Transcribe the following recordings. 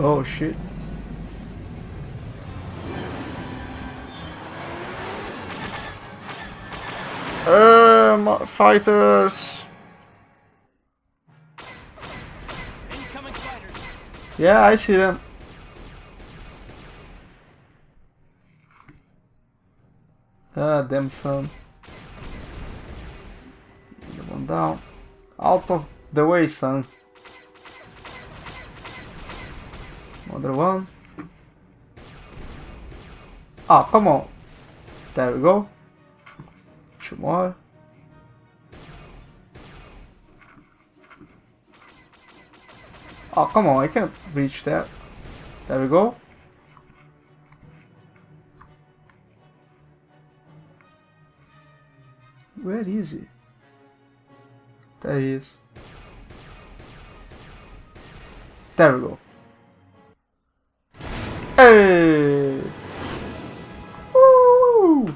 Oh shit. Fighters. Incoming fighters. Yeah, I see them. Ah, damn son. One down. Out of the way, son. Another one. Ah, come on. There we go. Two more. Oh, come on, I can't reach that. There we go. Where is he? There he is. There we go. Hey! Woo!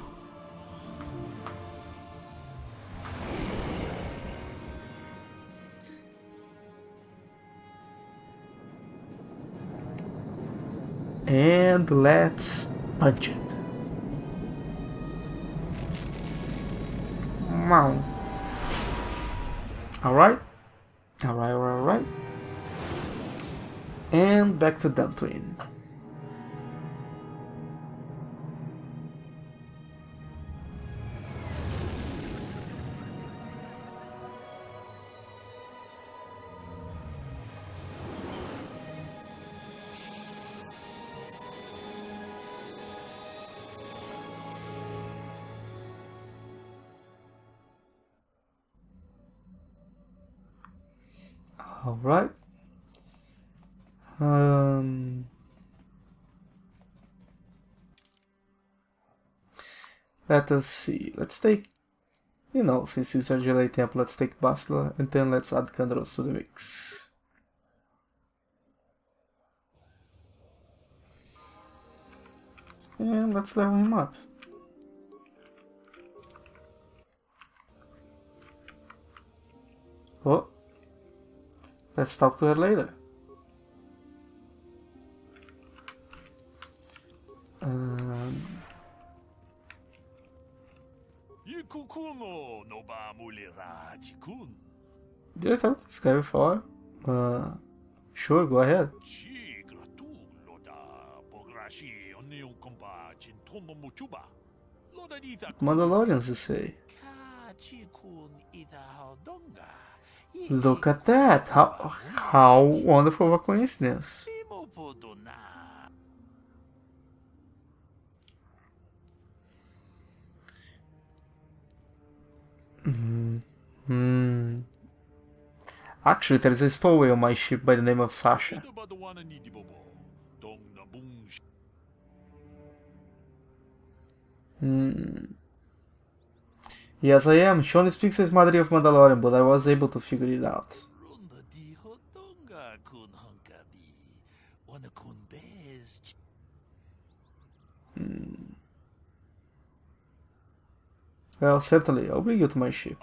And let's punch it. Wow. Alright. Alright. And back to Tatooine. Alright. Let us see. Let's take, since it's a Gelei Temple, let's take Basla and then let's add Kandros to the mix. And let's level him up. Oh. Let's talk to her later. Director, Sky before. Sure, go ahead. Mandalorians, you say? Look at that! How wonderful of a coincidence! Actually, there is a stowaway on my ship by the name of Sasha. Yes, I am. She only speaks as Madre of Mandalorian, but I was able to figure it out. Well, certainly, I'll bring you to my ship.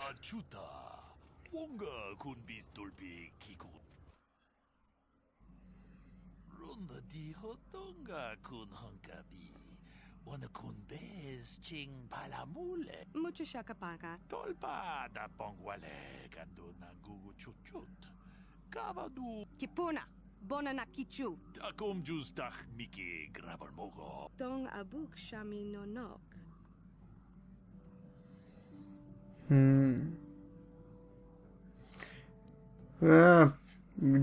Mucho shakapaga. Tolpa da pongwale gando nangugu chuchut. Kavadu. Kipuna. Bona na kichu. Takom justach miki grabal mogo. Dong abuk shami no nok.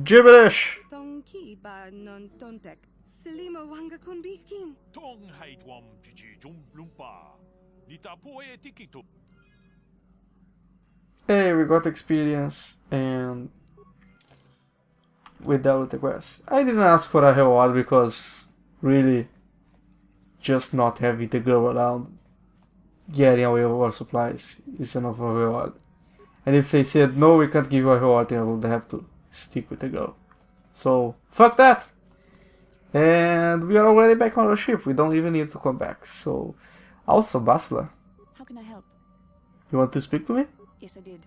Gibberish! Dong ki ba non tontek. Selima wanga kun bikin. Tong haitwam jiji jum lumpa. Nitapoe tikito. Hey, we got experience and without the quest. I didn't ask for a reward because really just not having the girl around getting away with our supplies is enough of a reward. And if they said no, we can't give you a reward, then I would have to stick with the girl. So fuck that! And we are already back on our ship, we don't even need to come back. So also Basla. How can I help? You want to speak to me? Yes, I did.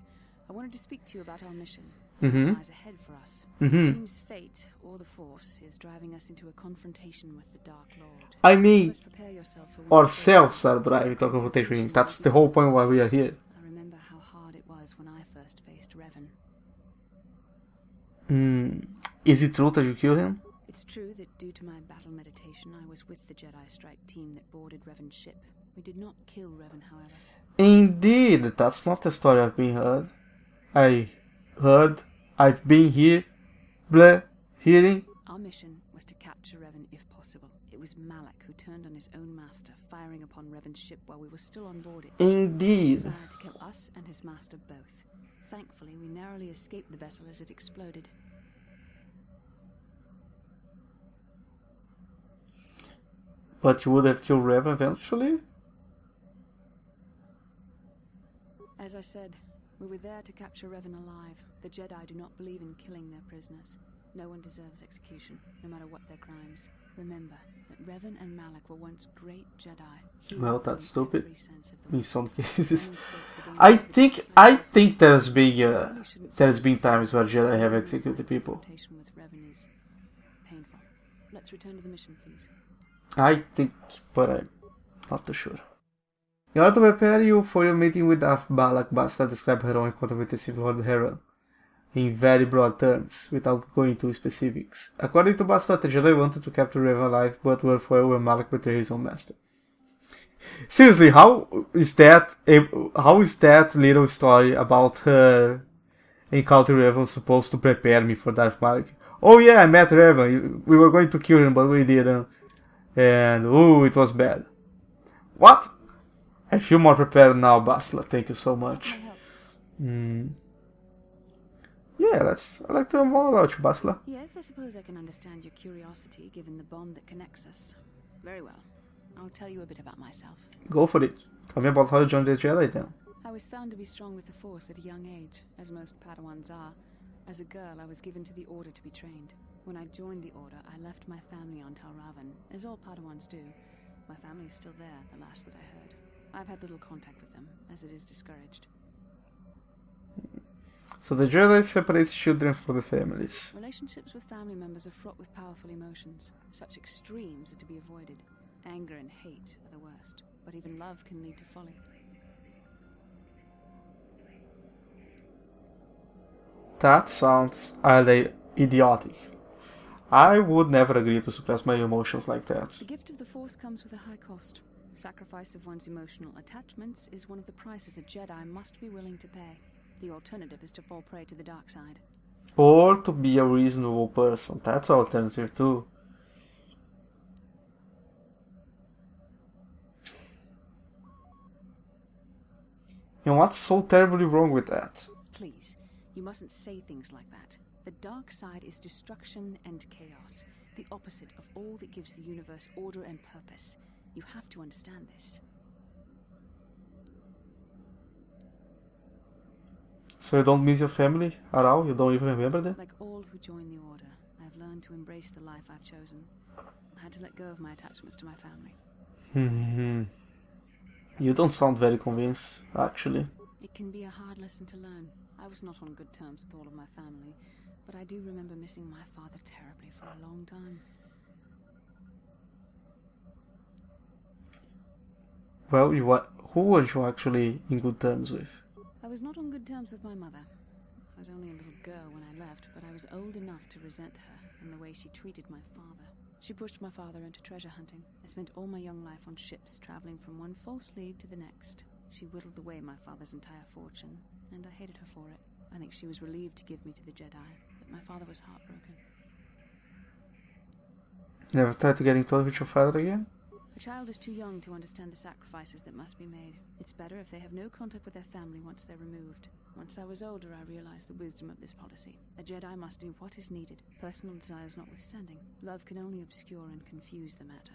I wanted to speak to you about our mission. Mm-hmm. lies ahead for us. Mm-hmm. It seems fate, or the Force, is driving us into a confrontation with the Dark Lord. I You mean, must prepare yourself for one of those ourselves are driving to a confrontation. That's the whole point why we are here. I remember how hard it was when I first faced Revan. Is it true that you killed him? It's true that due to my battle meditation, I was with the Jedi strike team that boarded Revan's ship. We did not kill Revan, however. Indeed, that's not the story I've been heard. I've been here, hearing. Our mission was to capture Revan if possible. It was Malak who turned on his own master, firing upon Revan's ship while we were still on board it. Indeed. His desire to kill us and his master both. Thankfully, we narrowly escaped the vessel as it exploded. But you would have killed Revan eventually? As I said, we were there to capture Revan alive. The Jedi do not believe in killing their prisoners. No one deserves execution, no matter what their crimes. Remember that Revan and Malak were once great Jedi. Well, that's stupid. Every sense of the In some cases. word. I think there's been times where Jedi have executed people. Confrontation with Revan is painful. Let's return to the mission, please. I think, but I'm not too sure. In order to prepare you for your meeting with Darth Malak, Bastila described her own encounter with the Sith Lord Hera in very broad terms, without going into specifics. According to Bastila, the Jedi wanted to capture Revan alive, but were foiled when Malak betrayed his own master. Seriously, how is that little story about her encounter with Revan supposed to prepare me for Darth Malak? Oh yeah, I met Revan. We were going to kill him, but we didn't. And ooh, it was bad. What? I feel more prepared now, Bastila. Thank you so much. Yeah, I'd like to know more about you, Bastila. Yes, I suppose I can understand your curiosity, given the bond that connects us. Very well. I'll tell you a bit about myself. Go for it. Tell me about how you joined the Jedi then. I was found to be strong with the Force at a young age, as most Padawans are. As a girl, I was given to the Order to be trained. When I joined the Order, I left my family on Talravan, as all Padawans do. My family is still there, the last that I heard. I've had little contact with them, as it is discouraged. So the Jedi separates children from the families. Relationships with family members are fraught with powerful emotions. Such extremes are to be avoided. Anger and hate are the worst, but even love can lead to folly. That sounds highly idiotic. I would never agree to suppress my emotions like that. The gift of the Force comes with a high cost. Sacrifice of one's emotional attachments is one of the prices a Jedi must be willing to pay. The alternative is to fall prey to the dark side. Or to be a reasonable person. That's an alternative too. And what's so terribly wrong with that? Please, you mustn't say things like that. The dark side is destruction and chaos, the opposite of all that gives the universe order and purpose. You have to understand this. So you don't miss your family at all? You don't even remember them? Like all who join the Order, I've learned to embrace the life I've chosen. I had to let go of my attachments to my family. You don't sound very convinced, actually. It can be a hard lesson to learn. I was not on good terms with all of my family, but I do remember missing my father terribly for a long time. Well, who were you actually in good terms with? I was not on good terms with my mother. I was only a little girl when I left, but I was old enough to resent her and the way she treated my father. She pushed my father into treasure hunting. I spent all my young life on ships, traveling from one false lead to the next. She whittled away my father's entire fortune, and I hated her for it. I think she was relieved to give me to the Jedi, but my father was heartbroken. Never tried to get in touch with your father again? A child is too young to understand the sacrifices that must be made. It's better if they have no contact with their family once they're removed. Once I was older, I realized the wisdom of this policy. A Jedi must do what is needed, personal desires notwithstanding. Love can only obscure and confuse the matter.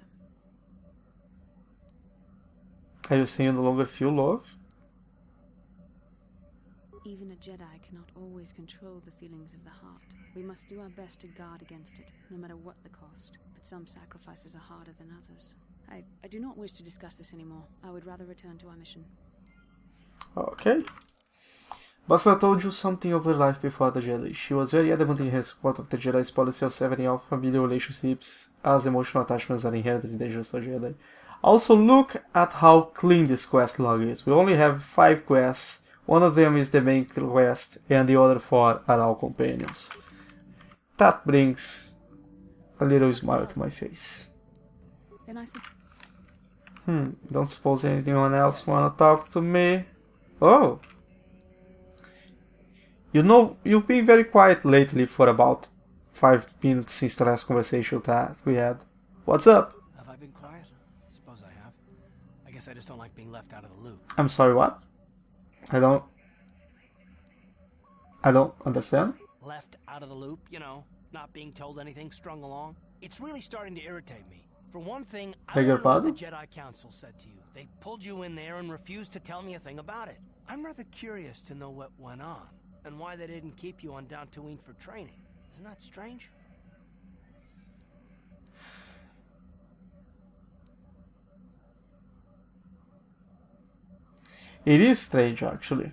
Are you saying you no longer feel love? Even a Jedi cannot always control the feelings of the heart. We must do our best to guard against it, no matter what the cost. But some sacrifices are harder than others. I do not wish to discuss this anymore. I would rather return to our mission. Okay. Bastila told you something of her life before the Jedi. She was very adamant in her support of the Jedi's policy of severing all familiar relationships, as emotional attachments are inherently dangerous to a Jedi. Also, look at how clean this quest log is. We only have 5 quests. One of them is the main quest, and the other 4 are all companions. That brings a little smile to my face. Then I said, Don't suppose anyone else wanna talk to me? Oh! You know, you've been very quiet lately for about 5 minutes since the last conversation that we had. What's up? Have I been quiet? Suppose I have. I guess I just don't like being left out of the loop. I'm sorry, what? I don't understand. Left out of the loop, you know, not being told anything, strung along. It's really starting to irritate me. For one thing, I Beg your don't know what pardon? the Jedi Council said to you. They pulled you in there and refused to tell me a thing about it. I'm rather curious to know what went on, and why they didn't keep you on Tatooine for training. Isn't that strange? It is strange, actually.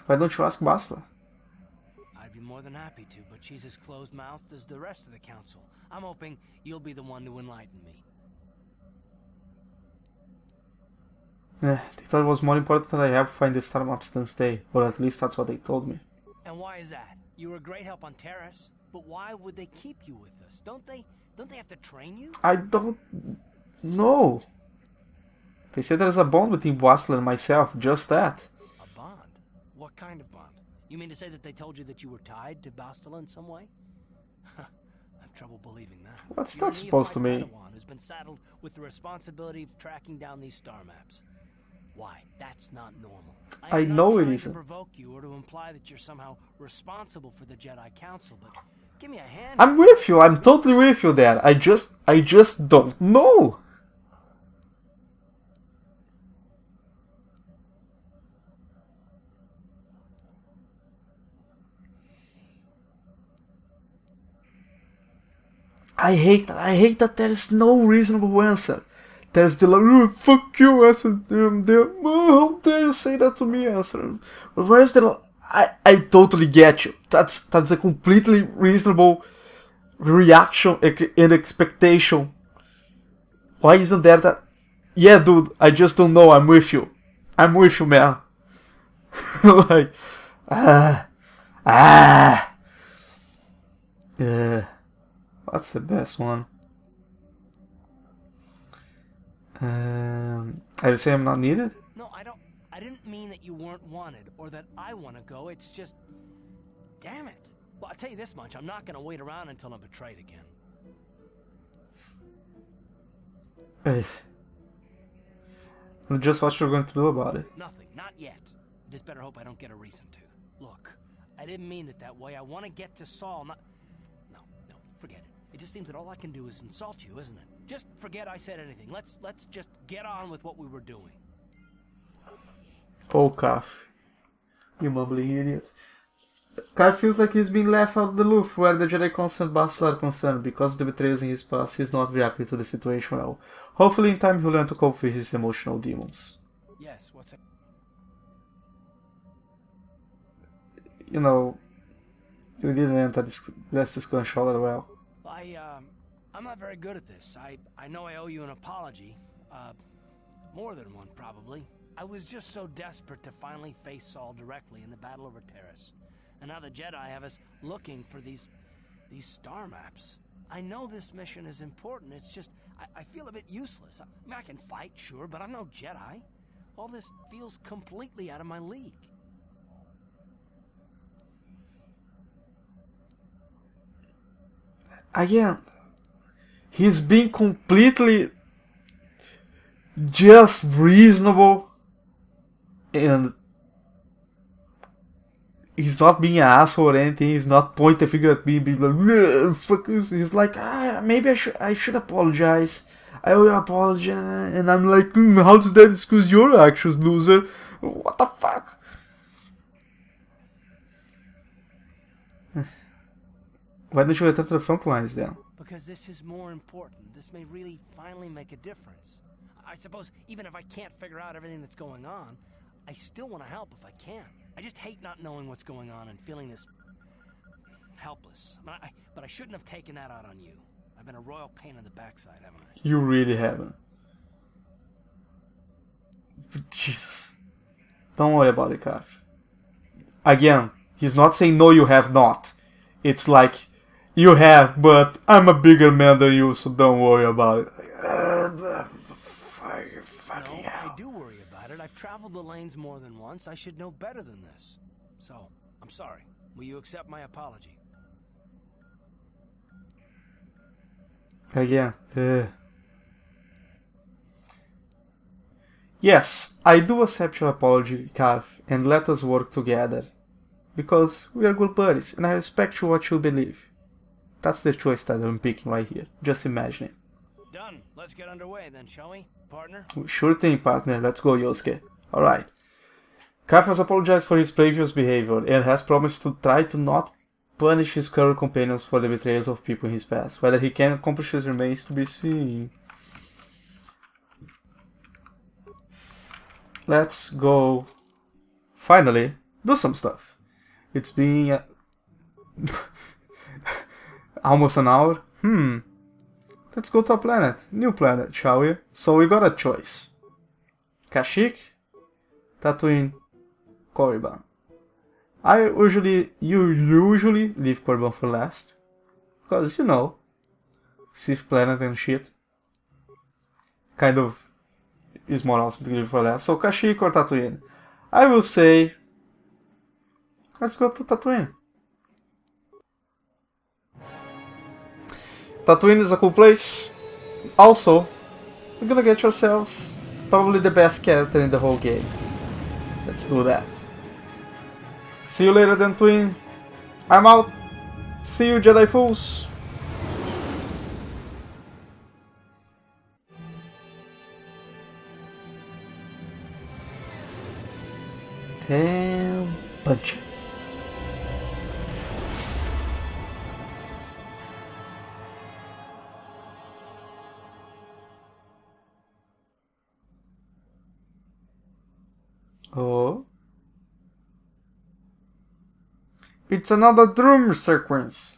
Why don't you ask Bastila? I'd be more than happy to, but she's as closed-mouthed as the rest of the council. I'm hoping you'll be the one to enlighten me. They thought it was more important that I help find the star maps than stay, or at least that's what they told me. And why is that? You were a great help on Terrace, but why would they keep you with us? Don't they have to train you? I don't know. They said there's a bond between Bastila and myself, just that. A bond? What kind of bond? You mean to say that they told you that you were tied to Bastila in some way? I have trouble believing that. What's You're that a supposed to neophyte mean? Padawan who's been saddled with the responsibility of tracking down these star maps. Why? That's not normal. I am not know it trying isn't. to provoke you or to imply that you're somehow responsible for the Jedi Council, but give me a hand. I'm with you. I'm totally with you there. I just don't know. I hate that there is no reasonable answer. There's the like, oh, fuck you answer. How dare you say that to me answer? But where's the... I totally get you. That's a completely reasonable reaction and expectation. Why isn't there that? Yeah, dude, I just don't know. I'm with you. I'm with you, man. Like, what's the best one? Are you saying I'm not needed? No, I didn't mean that you weren't wanted or that I want to go. It's just, damn it. Well, I'll tell you this much. I'm not going to wait around until I'm betrayed again. And just what you're going to do about it. Nothing. Not yet. I just better hope I don't get a reason to. Look, I didn't mean it that way. I want to get to Saul, not... No, forget it. It just seems that all I can do is insult you, isn't it? Just forget I said anything. Let's just get on with what we were doing. Oh, Calf. You mumbling idiot. Calf feels like he's been left out of the loop where the Jedi Council and Bastila are concerned. Because of the betrayals in his past, he's not reacting to the situation well. Hopefully in time he'll learn to cope with his emotional demons. Yes, what's it? You know, you didn't enter this last discussion all that well. I'm not very good at this. I know I owe you an apology. More than one, probably. I was just so desperate to finally face Saul directly in the battle over Terrace. And now the Jedi have us looking for these star maps. I know this mission is important. It's just, I feel a bit useless. I mean, I can fight, sure, but I'm no Jedi. All this feels completely out of my league. Again, he's being completely just reasonable and he's not being an asshole or anything. He's not pointing the finger at me and being like, fuck this. He's like, maybe I should apologize. I owe you an apology. And I'm like, how does that excuse your actions, loser? What the fuck? Why don't you return to the front lines then? because this is more important. This may really finally make a difference. I suppose even if I can't figure out everything that's going on, I still want to help if I can. I just hate not knowing what's going on and feeling this helpless. But I shouldn't have taken that out on you. I've been a royal pain in the backside, haven't I? You really haven't. Jesus. Don't worry about it, Kath. Again, he's not saying no, you have not. It's like, you have, but I'm a bigger man than you, so don't worry about it. Fucking hell. I do worry about it. I've traveled the lanes more than once. I should know better than this. So, I'm sorry. Will you accept my apology? Again. Yes, I do accept your apology, Kath, and let us work together. Because we are good buddies, and I respect you what you believe. That's the choice that I'm picking right here. Just imagine it. Done. Let's get underway then, shall we, partner? Sure thing, partner. Let's go, Yosuke. Alright. Kath has apologized for his previous behavior and has promised to try to not punish his current companions for the betrayals of people in his past. Whether he can accomplish this remains to be seen. Let's go, finally, do some stuff. It's been almost an hour. Let's go to a planet, new planet, shall we? So we got a choice. Kashyyyk, Tatooine, Korriban. You usually leave Korriban for last. Because, you know, Sith planet and shit. Kind of is more awesome to leave for last. So Kashyyyk or Tatooine? I will say, let's go to Tatooine. Tatooine is a cool place. Also, we're gonna get yourselves probably the best character in the whole game. Let's do that. See you later then, Twin. I'm out. See you, Jedi Fools. And punch it. Oh. It's another drum sequence.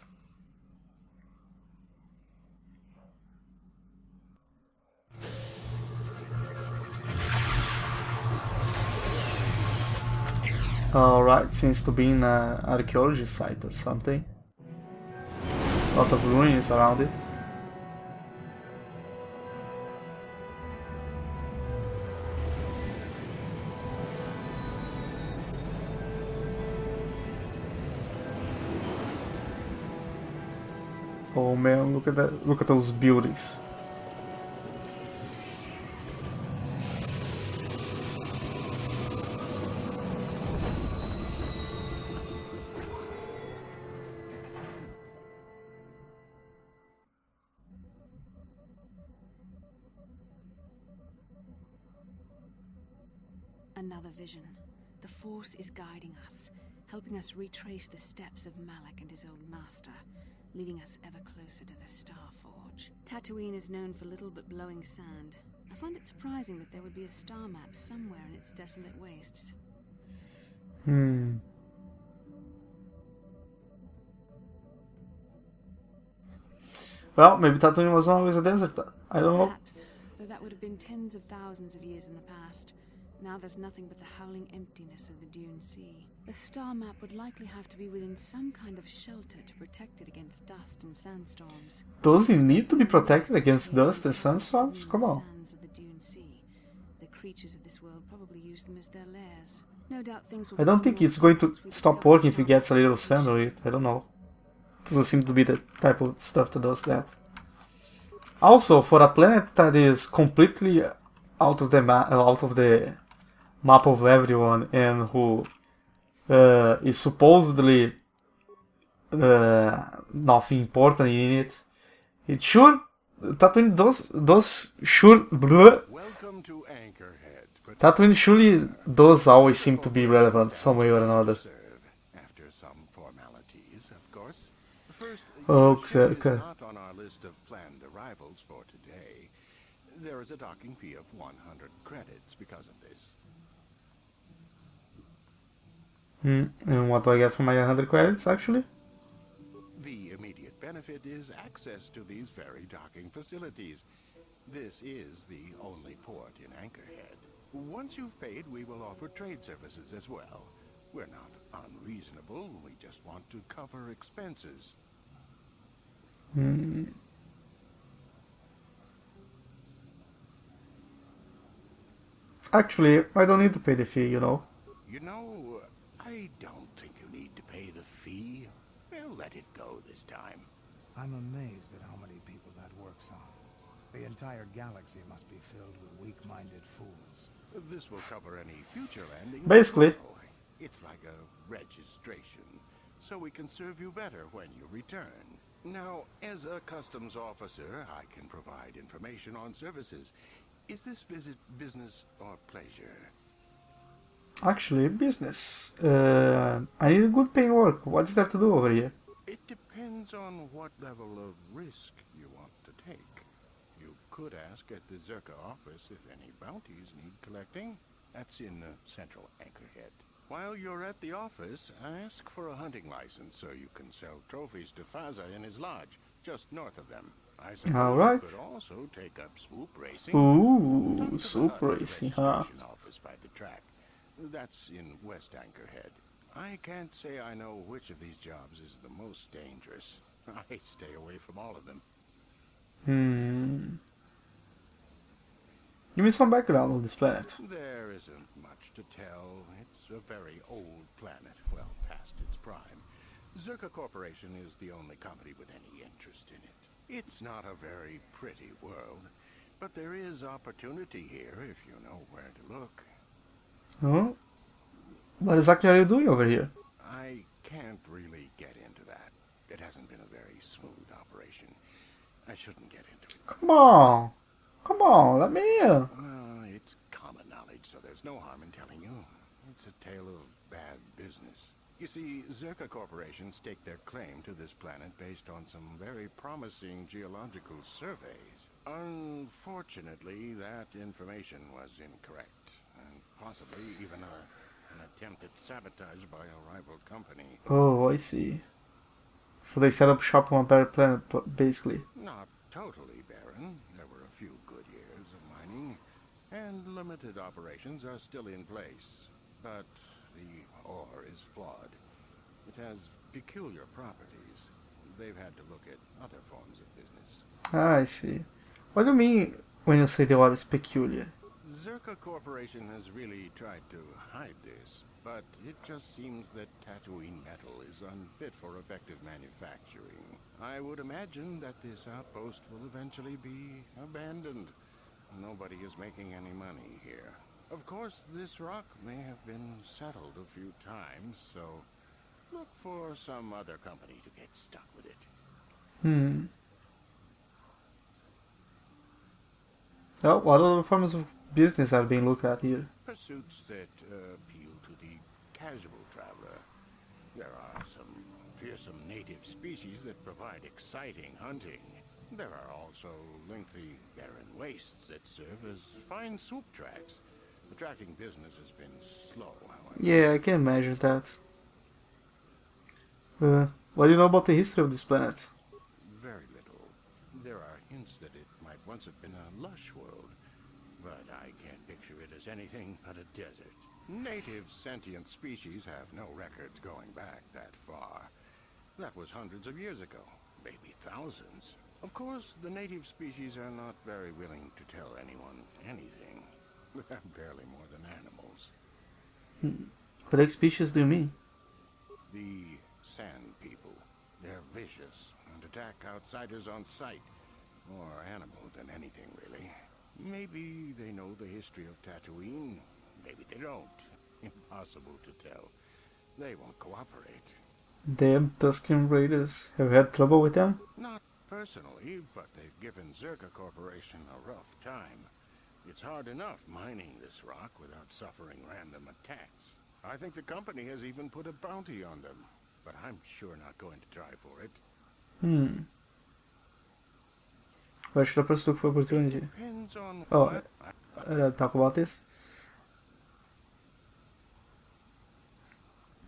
Alright, seems to be in an archaeology site or something. Lot of ruins around it. Oh man, look at that! Look at those buildings. Another vision. The Force is guiding us, helping us retrace the steps of Malak and his old master, leading us ever closer to the Star Forge. Tatooine is known for little but blowing sand. I find it surprising that there would be a star map somewhere in its desolate wastes. Well, maybe Tatooine was always a desert. I don't know. Perhaps, though that would have been tens of thousands of years in the past. Now there's nothing but the howling emptiness of the Dune Sea. The star map would likely have to be within some kind of shelter to protect it against dust and sandstorms. Does it need to be protected against dust and sandstorms? Come on. Sands of the Dune Sea. The creatures of this world probably use them as their lairs. No doubt things will I don't think it's going to stop working if it gets a little sand on it. I don't know. Doesn't seem to be the type of stuff that does that. Also, for a planet that is completely out of the map of everyone and who is supposedly nothing important in it, it sure Tatooine Welcome to Anchorhead. Tatooine surely does always seem to be relevant some way or another. After some formalities, of course. First, Oh, your ship is okay. not on our list list of planned arrivals for today. There is a docking fee of 100 credits because of this. And what do I get for my 100 credits, actually? The immediate benefit is access to these very docking facilities. This is the only port in Anchorhead. Once you've paid, we will offer trade services as well. We're not unreasonable, we just want to cover expenses. Actually, I don't need to pay the fee, you know. You know, I don't think you need to pay the fee. We'll let it go this time. I'm amazed at how many people that works on. The entire galaxy must be filled with weak-minded fools. This will cover any future landings. Basically. It's like a registration, so we can serve you better when you return. Now, as a customs officer, I can provide information on services. Is this visit business or pleasure? Actually, business. I need a good paying work. What's there to do over here? It depends on what level of risk you want to take. You could ask at the Zerka office if any bounties need collecting. That's in central Anchorhead. While you're at the office, ask for a hunting license so you can sell trophies to Faza in his lodge, just north of them. I suppose Alright. you could also take up swoop racing. Ooh, Talk to the swoop HUD racing, huh? registration office by the track. That's in West Anchorhead. I can't say I know which of these jobs is the most dangerous. I stay away from all of them. Give me some background on this planet. There isn't much to tell. It's a very old planet, well past its prime. Zerka Corporation is the only company with any interest in it. It's not a very pretty world, but there is opportunity here if you know where to look. Huh? What exactly are you doing over here? I can't really get into that. It hasn't been a very smooth operation. I shouldn't get into it. Come on! Come on, let me in! It's common knowledge, so there's no harm in telling you. It's a tale of bad business. You see, Zerka Corporation staked their claim to this planet based on some very promising geological surveys. Unfortunately, that information was incorrect, and possibly even an attempt at sabotage by a rival company. Oh, I see. So they set up shop on a better planet, basically. Not totally barren. There were a few good years of mining, and limited operations are still in place. But the ore is flawed. It has peculiar properties. They've had to look at other forms of business. Ah, I see. What do you mean when you say the ore is peculiar? Zerka Corporation has really tried to hide this, but it just seems that Tatooine metal is unfit for effective manufacturing. I would imagine that this outpost will eventually be abandoned. Nobody is making any money here. Of course, this rock may have been settled a few times, so look for some other company to get stuck with it. Oh, what other forms of business are being looked at here? Pursuits that appeal to the casual traveler. There are some fearsome native species that provide exciting hunting. There are also lengthy, barren wastes that serve as fine swoop tracks. Attracting business has been slow, however. Yeah, I can imagine that. What do you know about the history of this planet? Very little. There are hints that it might once have been a lush world, but I can't picture it as anything but a desert. Native sentient species have no records going back that far. That was hundreds of years ago, maybe thousands. Of course, the native species are not very willing to tell anyone anything. They're barely more than animals. What species do you mean? The Sand People. They're vicious and attack outsiders on sight. More animal than anything, really. Maybe they know the history of Tatooine. Maybe they don't. Impossible to tell. They won't cooperate. Damn Tusken Raiders. Have you had trouble with them? Not personally, but they've given Zerka Corporation a rough time. It's hard enough mining this rock without suffering random attacks. I think the company has even put a bounty on them, but I'm sure not going to try for it. Why should a person look for opportunity? Depends on Oh, what. talk about this.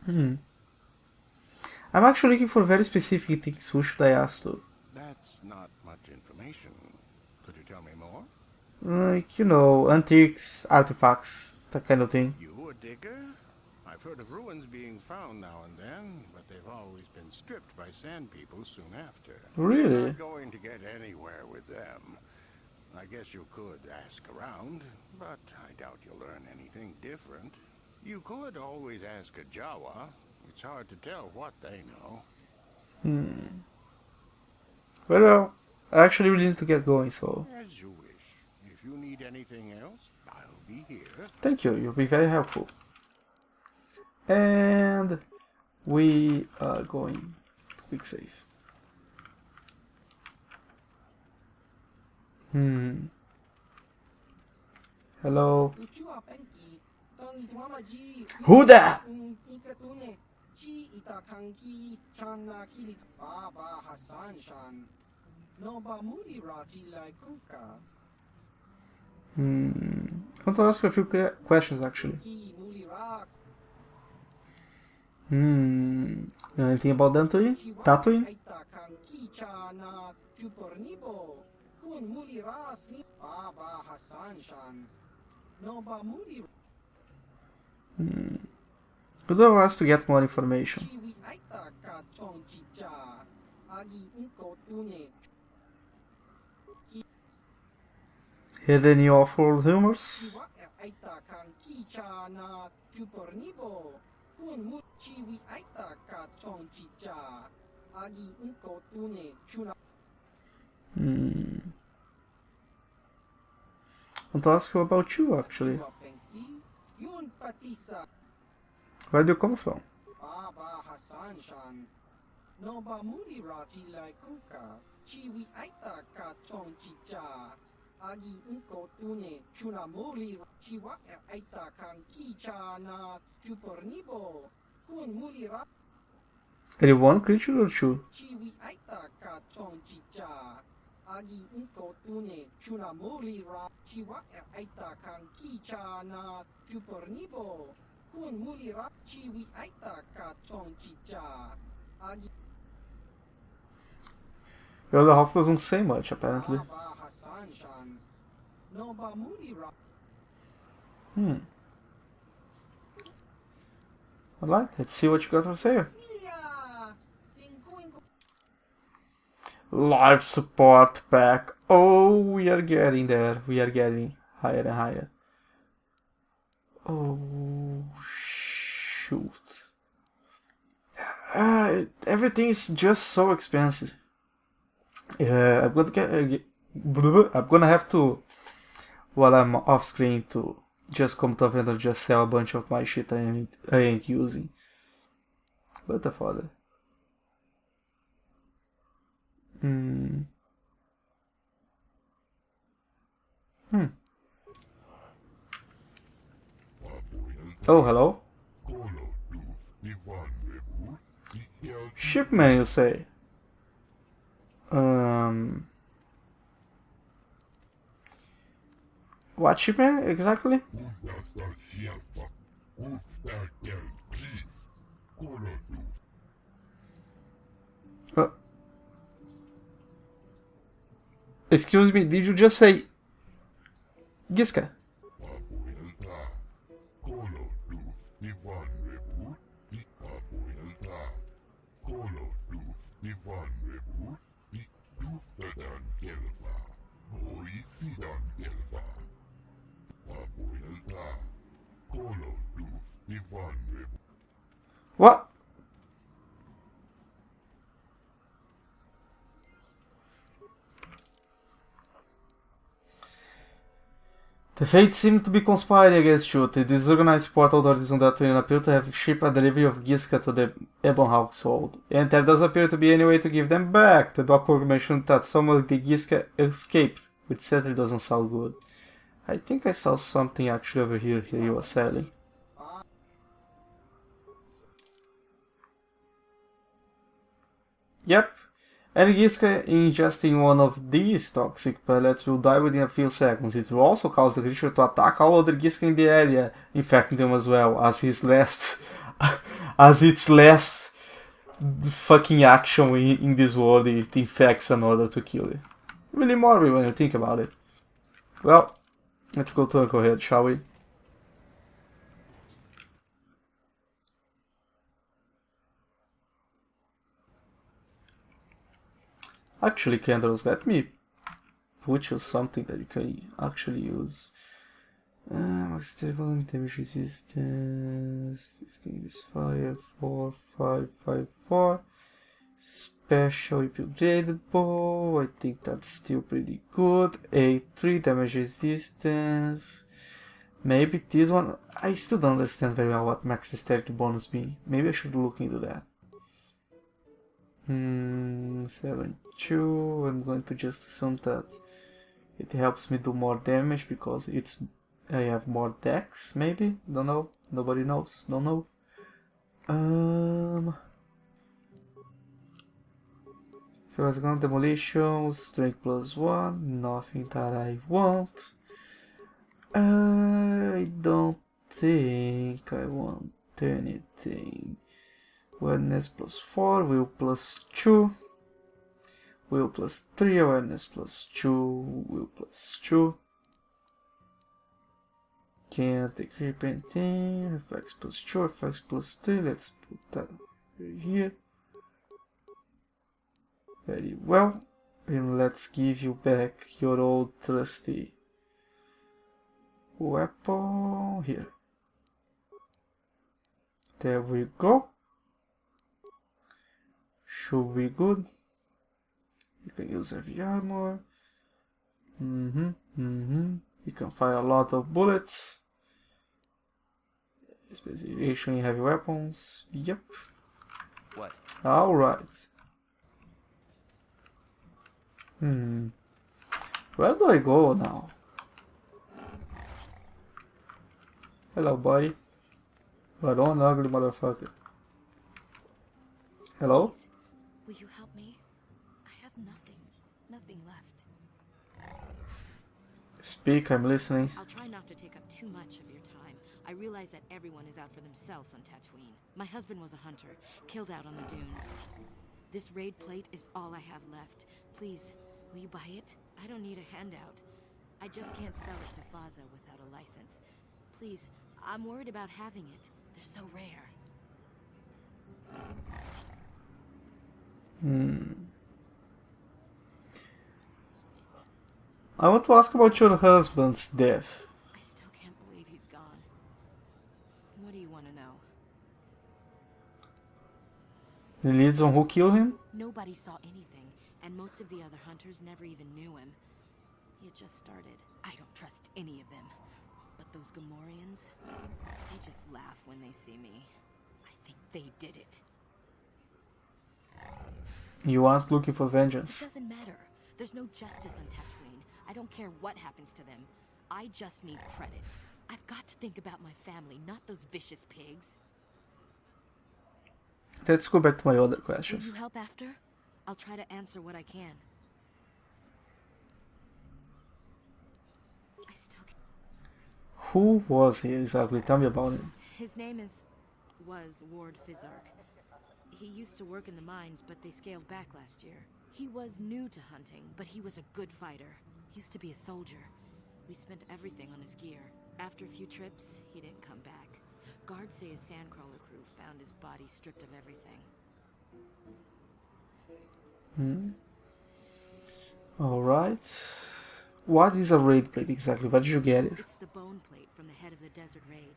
I'm actually looking for very specific things. Who should I ask to? That's not much information. Could you tell me more? Like, you know, antiques, artifacts, that kind of thing. You a digger? I've heard of ruins being found now and then, but they've always been stripped by sand people soon after. Really? You're not going to get anywhere with them. I guess you could ask around, but I doubt you'll learn anything different. You could always ask a Jawa. It's hard to tell what they know. Well, I actually really need to get going, so... As you wish. If you need anything else, I'll be here. Thank you, you'll be very helpful. And... we are going to quick save. Hello? Who that? I want to ask you a few questions actually. Know anything about Tatooine? Tatooine? Who do I ask to get more information? Hear any awful rumors? I want to ask you about you actually. Where do you come from? Are you one creature or two? Well, the half doesn't say much apparently. Alright, let's see what you got to say. Life support pack. Oh, we are getting there. We are getting higher and higher. Oh, shoot. Everything is just so expensive. I'm gonna have to, while I'm off screen, to just come to a vendor and just sell a bunch of my shit I ain't using. What the father? Oh, hello? Shipman, you say? What shipment exactly? Excuse me, did you just say Giska? What? The fates seem to be conspiring against you. The disorganized port authorities on Tatooine appear to have shipped a delivery of Giska to the Ebon household, and there does appear to be any way to give them back. The document mentioned that some of the Giska escaped, which certainly doesn't sound good. I think I saw something actually over here you were selling. Yep, Any Giska ingesting one of these toxic pellets will die within a few seconds. It will also cause the creature to attack all other Giska in the area, infecting them as well, as his last as its last fucking action in this world. It infects another to kill it. Really morbid when you think about it. Well, let's go to Uncle Head, shall we? Actually, candles, let me put you something that you can actually use. Max stable damage resistance, 15 is fire, 4, 5, 5, 4. Special upgradable, I think that's still pretty good. 8, 3 damage resistance. Maybe this one, I still don't understand very well what max dexterity bonus mean. Maybe I should look into that. 7, 2, I'm going to just assume that it helps me do more damage because I have more dex, maybe? Don't know, nobody knows, don't know. So let's go on demolition, strength +1, nothing that I want. I don't think I want anything. Awareness +4, will +2, will +3, awareness +2, will +2. Can't equip anything, reflex +2, reflex +3, let's put that here. Very well, and let's give you back your old trusty weapon here. There we go. Should be good. You can use heavy armor. You can fire a lot of bullets. Specialization in heavy weapons. Yep. What? Alright. Where do I go now? Hello, buddy. But on ugly motherfucker. Hello? Please, will you help me? I have nothing left. Speak, I'm listening. I'll try not to take up too much of your time. I realize that everyone is out for themselves on Tatooine. My husband was a hunter, killed out on the dunes. This raid plate is all I have left. Please, will you buy it? I don't need a handout. I just can't sell it to Faza without a license. Please, I'm worried about having it. They're so rare. I want to ask about your husband's death. I still can't believe he's gone. What do you want to know? He leads on who killed him? Nobody saw anything, and most of the other hunters never even knew him. He had just started. I don't trust any of them. But those Gamorreans, they just laugh when they see me. I think they did it. You aren't looking for It vengeance. doesn't matter. There's no justice on Tatooine. I don't care what happens to them. I just need credits. I've got to think about my family, not those vicious pigs. Let's go back to my other Will questions. you help after? I'll try to answer what I can. I still can't. Who was he exactly? Tell me about him. His name was Ward Fizark. He used to work in the mines, but they scaled back last year. He was new to hunting, but he was a good fighter. Used to be a soldier. We spent everything on his gear. After a few trips, he didn't come back. Guards say his sandcrawler crew found his body stripped of everything. Alright. What is a raid plate exactly? Where did you get it? It's the bone plate from the head of the desert raid.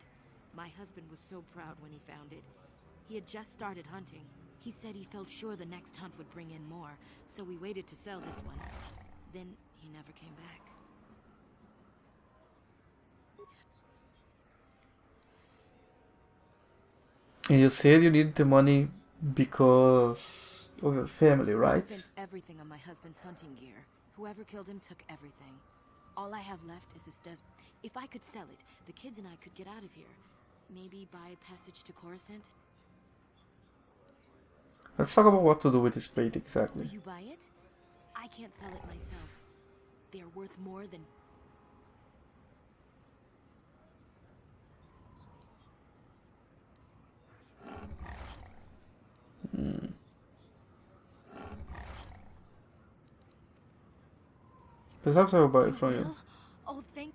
My husband was so proud when he found it. He had just started hunting. He said he felt sure the next hunt would bring in more, so we waited to sell this one. Then he never came back. And you said you needed the money because of your family, right? I spent everything on my husband's hunting gear. Whoever killed him took everything. All I have left is this desert. If I could sell it, the kids and I could get out of here. Maybe buy passage to Coruscant? Let's talk about what to do with this plate exactly. Will you buy it? I can't sell it myself. They're worth more than... Perhaps I will buy it from you. Oh, thank...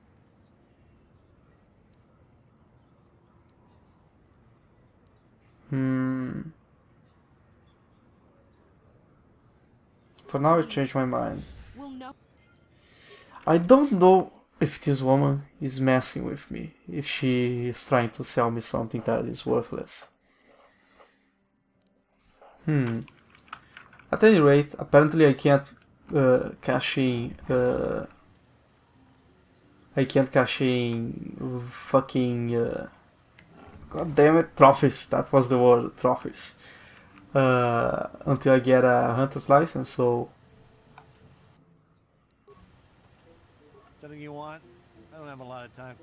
For now, I changed my mind. We'll know. I don't know if this woman is messing with me, if she is trying to sell me something that is worthless. At any rate, apparently I can't cash in. I can't cash in fucking. God damn it, trophies. That was the word, trophies. Until I get a hunter's license, so. Something you want? I don't have a lot of time.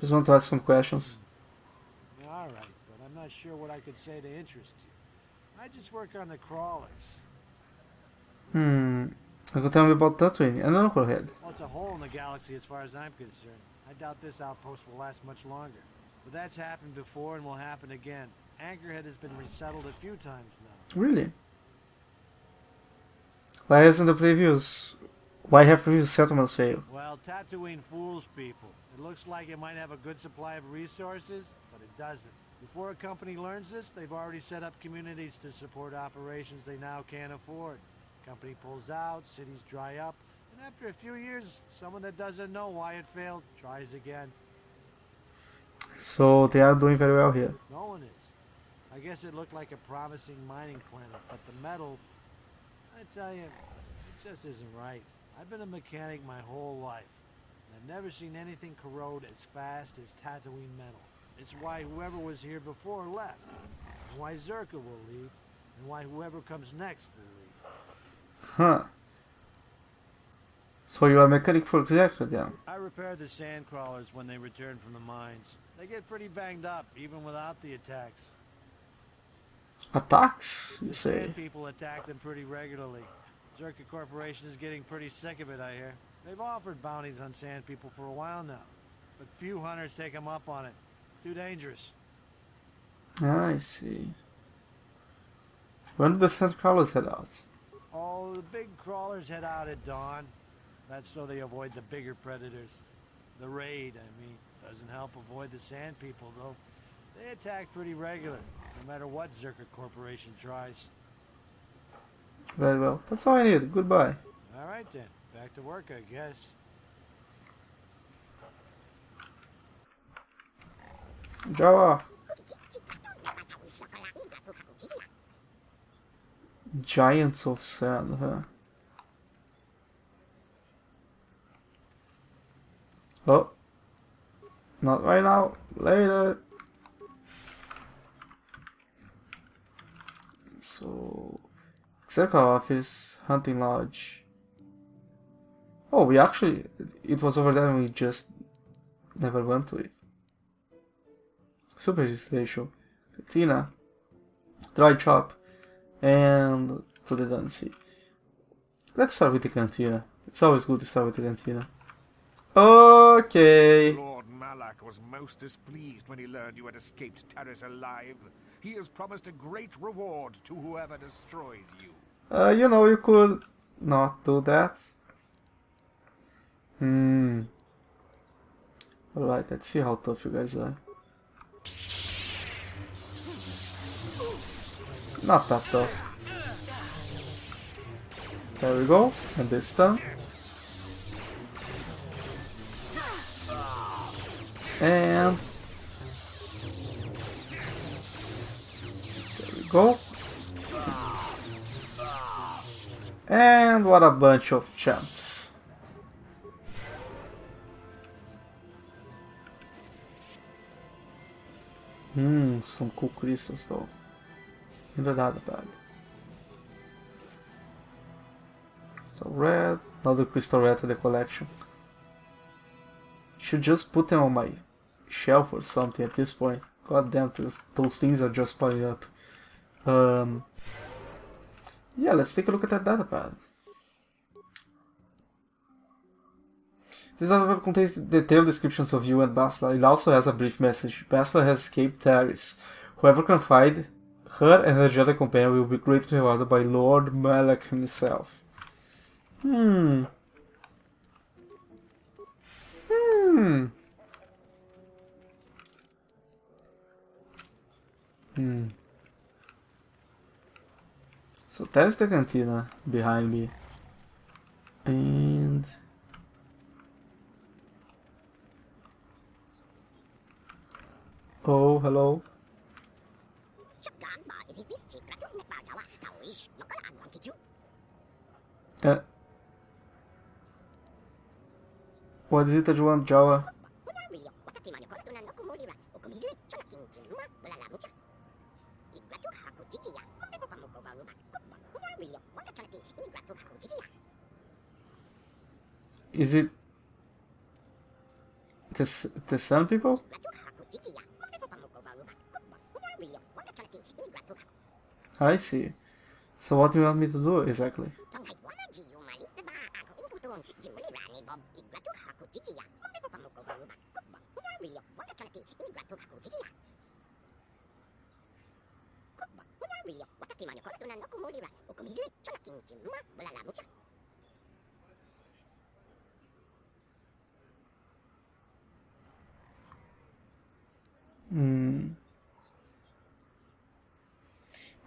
Just want to ask some questions. All right, but I'm not sure what I could say to interest you. I just work on the crawlers. You can tell me about Tatooine and Knucklehead. Well, it's a hole in the galaxy as far as I'm concerned. I doubt this outpost will last much longer. But that's happened before and will happen again. Anchorhead has been resettled a few times now. Really? Why hasn't the previous... Why have previous settlements failed? Well, Tatooine fools people. It looks like it might have a good supply of resources, but it doesn't. Before a company learns this, they've already set up communities to support operations they now can't afford. Company pulls out, cities dry up, and after a few years, someone that doesn't know why it failed tries again. So they are doing very well here. No one is. I guess it looked like a promising mining planet, but the metal, I tell you, it just isn't right. I've been a mechanic my whole life, and I've never seen anything corrode as fast as Tatooine metal. It's why whoever was here before left, and why Zerka will leave, and why whoever comes next will leave. Huh. So you are a mechanic for exactly then? I repair the sand crawlers when they return from the mines. They get pretty banged up, even without the attacks. Attacks, you say? Sand people attack them pretty regularly. Zerka Corporation is getting pretty sick of it, I hear. They've offered bounties on sand people for a while now, but few hunters take them up on it. Too dangerous. I see. When do the sand crawlers head out? Oh, the big crawlers head out at dawn. That's so they avoid the bigger predators. The raid, I mean, doesn't help avoid the sand people, though. They attack pretty regular, no matter what Zerka Corporation tries. Very well. That's all I need. Goodbye. All right then. Back to work, I guess. Jawa. Giants of sand, huh? Oh. Not right now. Later. So... Circle office, hunting lodge. Oh, we actually... It was over there and we just never went to it. Super station. Cantina. Dry chop. And to the Dancy. Let's start with the cantina. It's always good to start with the cantina. Okay. Lord Malak was most displeased when he learned you had escaped Taris alive. He has promised a great reward to whoever destroys you. You know, you could not do that. Alright, let's see how tough you guys are. Not that tough. There we go, and this time. And there we go. And what a bunch of champs. Some cool crystals though. Ainda nada bag. Crystal red, another crystal red to the collection. Should just put them on my shelf or something at this point. God damn, those things are just piling up. Yeah, let's take a look at that datapad. This datapad contains detailed descriptions of you and Bastila. It also has a brief message. Bastila has escaped Taris. Whoever can find her and her Jedi companion will be greatly rewarded by Lord Malak himself. So there's the cantina behind me. And oh, hello. What is it that you want, Jawa? Is it the Sun people? I see. So what do you want me to do exactly?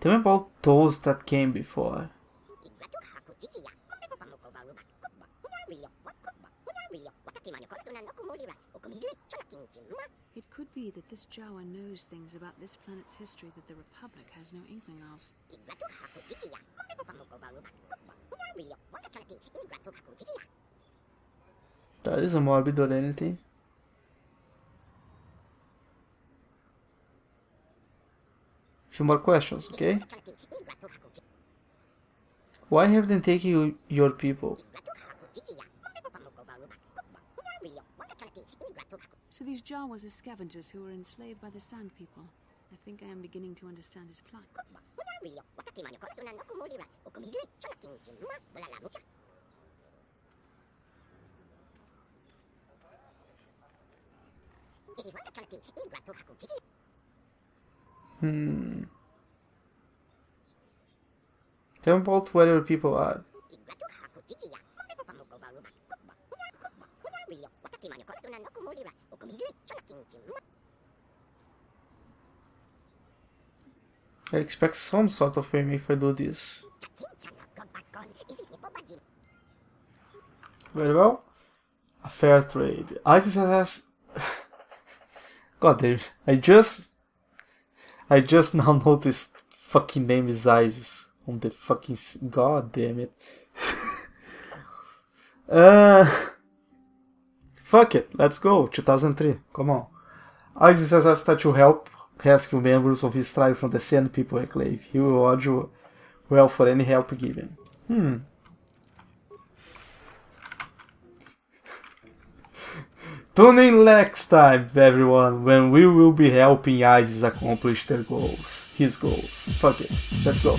Tell me about those that came before. It could be that this Jawa knows things about this planet's history that the Republic has no inkling of. That isn't morbid or anything. Few more questions, okay? Why have they taken your people? So these Jawas are scavengers who were enslaved by the Sand People. I think I am beginning to understand his plight. Tell me about where your people are. I expect some sort of payment if I do this. Very well. A fair trade. ISIS has... God damn it. I just now noticed fucking name is ISIS on the fucking... God damn it. Fuck it. Let's go. 2003. Come on. ISIS has asked that you help rescue members of his tribe from the Sand People Enclave. He will reward you well for any help given. Tune in next time, everyone, when we will be helping ISIS accomplish their goals. His goals. Fuck it. Let's go.